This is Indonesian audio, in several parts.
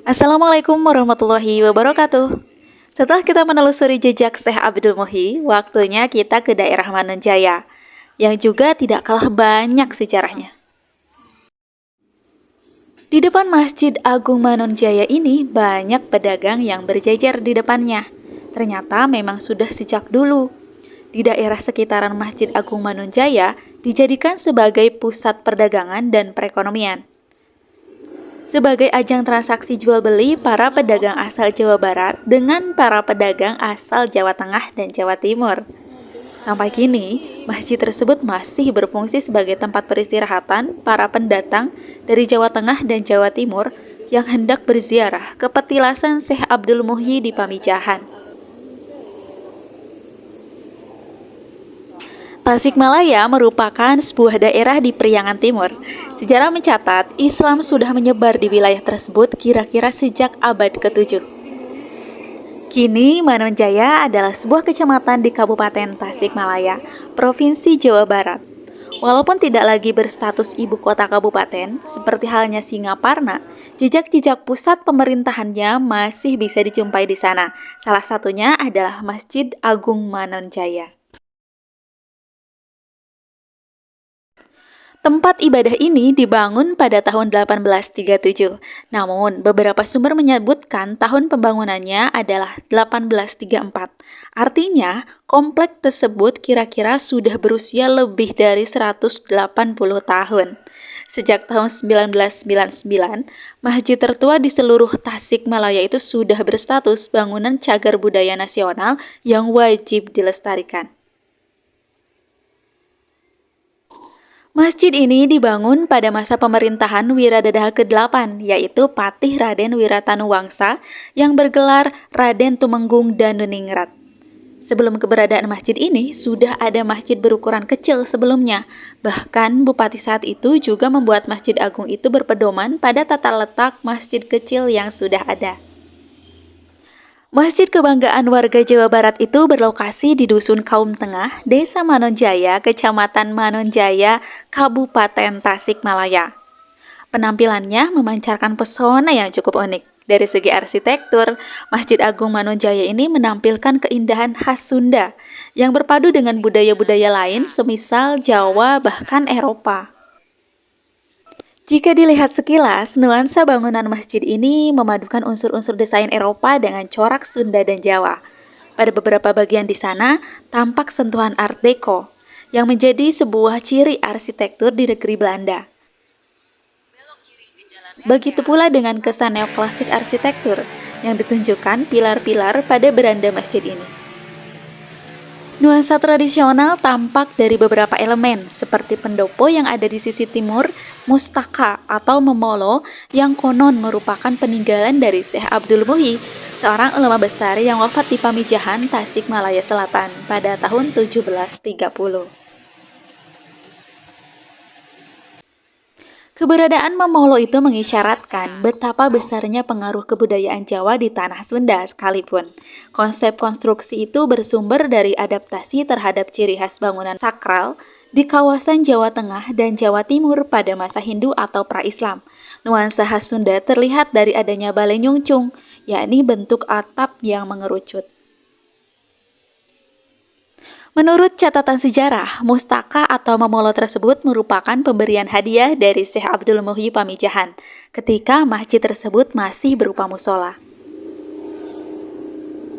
Assalamualaikum warahmatullahi wabarakatuh. Setelah kita menelusuri jejak Syekh Abdul Muhyi, waktunya kita ke daerah Manonjaya, yang juga tidak kalah banyak sejarahnya. Di depan Masjid Agung Manonjaya ini banyak pedagang yang berjejer di depannya. Ternyata memang sudah sejak dulu. Di daerah sekitaran Masjid Agung Manonjaya dijadikan sebagai pusat perdagangan dan perekonomian. Sebagai ajang transaksi jual beli para pedagang asal Jawa Barat dengan para pedagang asal Jawa Tengah dan Jawa Timur. Sampai kini, masjid tersebut masih berfungsi sebagai tempat peristirahatan para pendatang dari Jawa Tengah dan Jawa Timur yang hendak berziarah ke petilasan Syekh Abdul Muhyi di Pamijahan. Tasikmalaya merupakan sebuah daerah di Priangan Timur. Sejarah mencatat, Islam sudah menyebar di wilayah tersebut kira-kira sejak abad ke-7. Kini, Manonjaya adalah sebuah kecamatan di Kabupaten Tasikmalaya, Provinsi Jawa Barat. Walaupun tidak lagi berstatus ibu kota kabupaten, seperti halnya Singaparna, jejak-jejak pusat pemerintahannya masih bisa dijumpai di sana. Salah satunya adalah Masjid Agung Manonjaya. Tempat ibadah ini dibangun pada tahun 1837. Namun, beberapa sumber menyebutkan tahun pembangunannya adalah 1834. Artinya, komplek tersebut kira-kira sudah berusia lebih dari 180 tahun. Sejak tahun 1999, masjid tertua di seluruh Tasikmalaya itu sudah berstatus bangunan cagar budaya nasional yang wajib dilestarikan. Masjid ini dibangun pada masa pemerintahan Wiradadaha ke-8, yaitu Patih Raden Wiratanuwangsa yang bergelar Raden Tumenggung Danuningrat. Sebelum keberadaan masjid ini, sudah ada masjid berukuran kecil sebelumnya. Bahkan Bupati saat itu juga membuat Masjid Agung itu berpedoman pada tata letak masjid kecil yang sudah ada. Masjid kebanggaan warga Jawa Barat itu berlokasi di Dusun Kaum Tengah, Desa Manonjaya, Kecamatan Manonjaya, Kabupaten Tasikmalaya. Penampilannya memancarkan pesona yang cukup unik. Dari segi arsitektur, Masjid Agung Manonjaya ini menampilkan keindahan khas Sunda yang berpadu dengan budaya-budaya lain semisal Jawa bahkan Eropa. Jika dilihat sekilas, nuansa bangunan masjid ini memadukan unsur-unsur desain Eropa dengan corak Sunda dan Jawa. Pada beberapa bagian di sana, tampak sentuhan Art Deco, yang menjadi sebuah ciri arsitektur di negeri Belanda. Begitu pula dengan kesan neoklasik arsitektur yang ditunjukkan pilar-pilar pada beranda masjid ini. Nuansa tradisional tampak dari beberapa elemen, seperti pendopo yang ada di sisi timur, mustaka atau memolo yang konon merupakan peninggalan dari Syekh Abdul Muhyi, seorang ulama besar yang wafat di Pamijahan, Tasikmalaya Selatan pada tahun 1730. Keberadaan memolo itu mengisyaratkan betapa besarnya pengaruh kebudayaan Jawa di tanah Sunda sekalipun. Konsep konstruksi itu bersumber dari adaptasi terhadap ciri khas bangunan sakral di kawasan Jawa Tengah dan Jawa Timur pada masa Hindu atau pra-Islam. Nuansa khas Sunda terlihat dari adanya balai nyungcung, yakni bentuk atap yang mengerucut. Menurut catatan sejarah, mustaka atau memolo tersebut merupakan pemberian hadiah dari Syekh Abdul Muhyi Pamijahan ketika masjid tersebut masih berupa musola.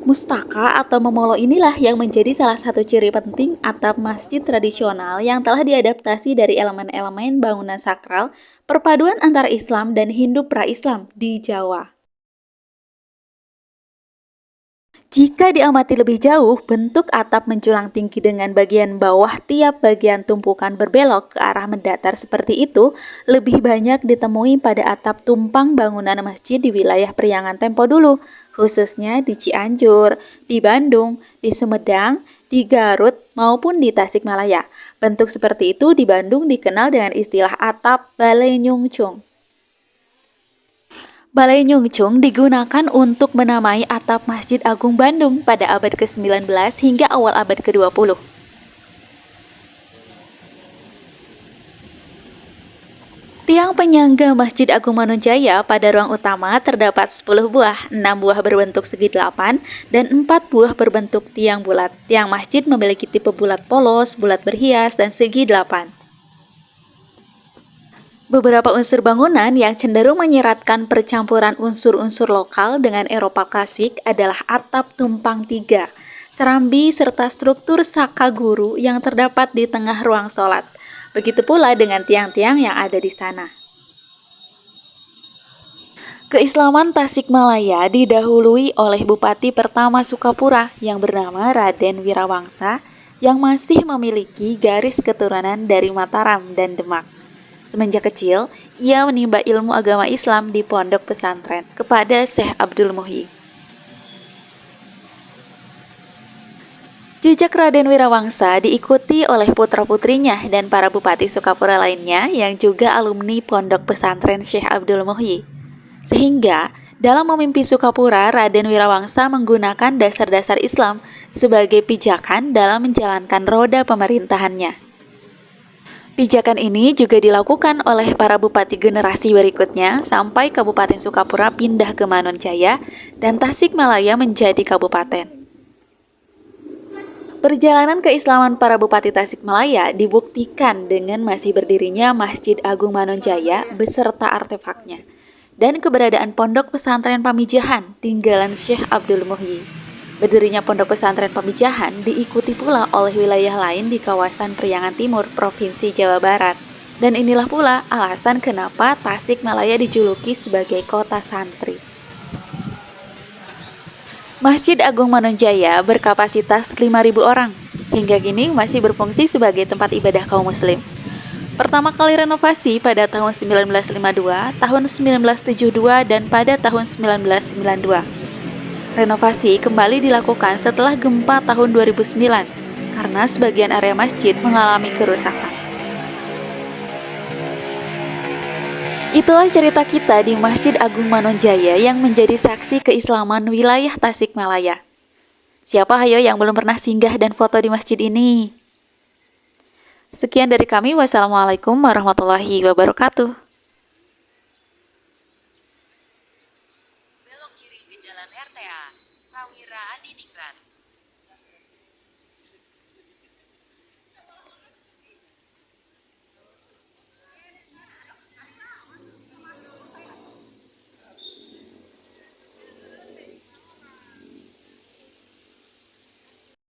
Mustaka atau memolo inilah yang menjadi salah satu ciri penting atap masjid tradisional yang telah diadaptasi dari elemen-elemen bangunan sakral, perpaduan antara Islam dan Hindu pra-Islam di Jawa. Jika diamati lebih jauh, bentuk atap menjulang tinggi dengan bagian bawah tiap bagian tumpukan berbelok ke arah mendatar seperti itu lebih banyak ditemui pada atap tumpang bangunan masjid di wilayah Priangan tempo dulu, khususnya di Cianjur, di Bandung, di Sumedang, di Garut, maupun di Tasikmalaya. Bentuk seperti itu di Bandung dikenal dengan istilah atap balai nyungcung. Balai nyungcung digunakan untuk menamai atap Masjid Agung Bandung pada abad ke-19 hingga awal abad ke-20. Tiang penyangga Masjid Agung Manonjaya pada ruang utama terdapat 10 buah, 6 buah berbentuk segi 8, dan 4 buah berbentuk tiang bulat. Tiang masjid memiliki tipe bulat polos, bulat berhias, dan segi 8. Beberapa unsur bangunan yang cenderung menyeratkan percampuran unsur-unsur lokal dengan Eropa klasik adalah atap tumpang tiga, serambi, serta struktur saka guru yang terdapat di tengah ruang sholat. Begitu pula dengan tiang-tiang yang ada di sana. Keislaman Tasikmalaya didahului oleh Bupati pertama Sukapura yang bernama Raden Wirawangsa yang masih memiliki garis keturunan dari Mataram dan Demak. Semenjak kecil, ia menimba ilmu agama Islam di pondok pesantren kepada Syekh Abdul Muhyi. Jejak Raden Wirawangsa diikuti oleh putra-putrinya dan para bupati Sukapura lainnya yang juga alumni pondok pesantren Syekh Abdul Muhyi. Sehingga, dalam memimpin Sukapura, Raden Wirawangsa menggunakan dasar-dasar Islam sebagai pijakan dalam menjalankan roda pemerintahannya. Pijakan ini juga dilakukan oleh para bupati generasi berikutnya sampai Kabupaten Sukapura pindah ke Manonjaya dan Tasikmalaya menjadi kabupaten. Perjalanan keislaman para bupati Tasikmalaya dibuktikan dengan masih berdirinya Masjid Agung Manonjaya beserta artefaknya dan keberadaan Pondok Pesantren Pamijahan tinggalan Syekh Abdul Muhyi. Berdirinya Pondok Pesantren Pamijahan diikuti pula oleh wilayah lain di kawasan Priangan Timur, Provinsi Jawa Barat. Dan inilah pula alasan kenapa Tasikmalaya dijuluki sebagai kota santri. Masjid Agung Manonjaya berkapasitas 5.000 orang. Hingga kini masih berfungsi sebagai tempat ibadah kaum muslim. Pertama kali renovasi pada tahun 1952, tahun 1972, dan pada tahun 1992. Renovasi kembali dilakukan setelah gempa tahun 2009 karena sebagian area masjid mengalami kerusakan. Itulah cerita kita di Masjid Agung Manonjaya yang menjadi saksi keislaman wilayah Tasikmalaya. Siapa hayo yang belum pernah singgah dan foto di masjid ini? Sekian dari kami, wassalamualaikum warahmatullahi wabarakatuh.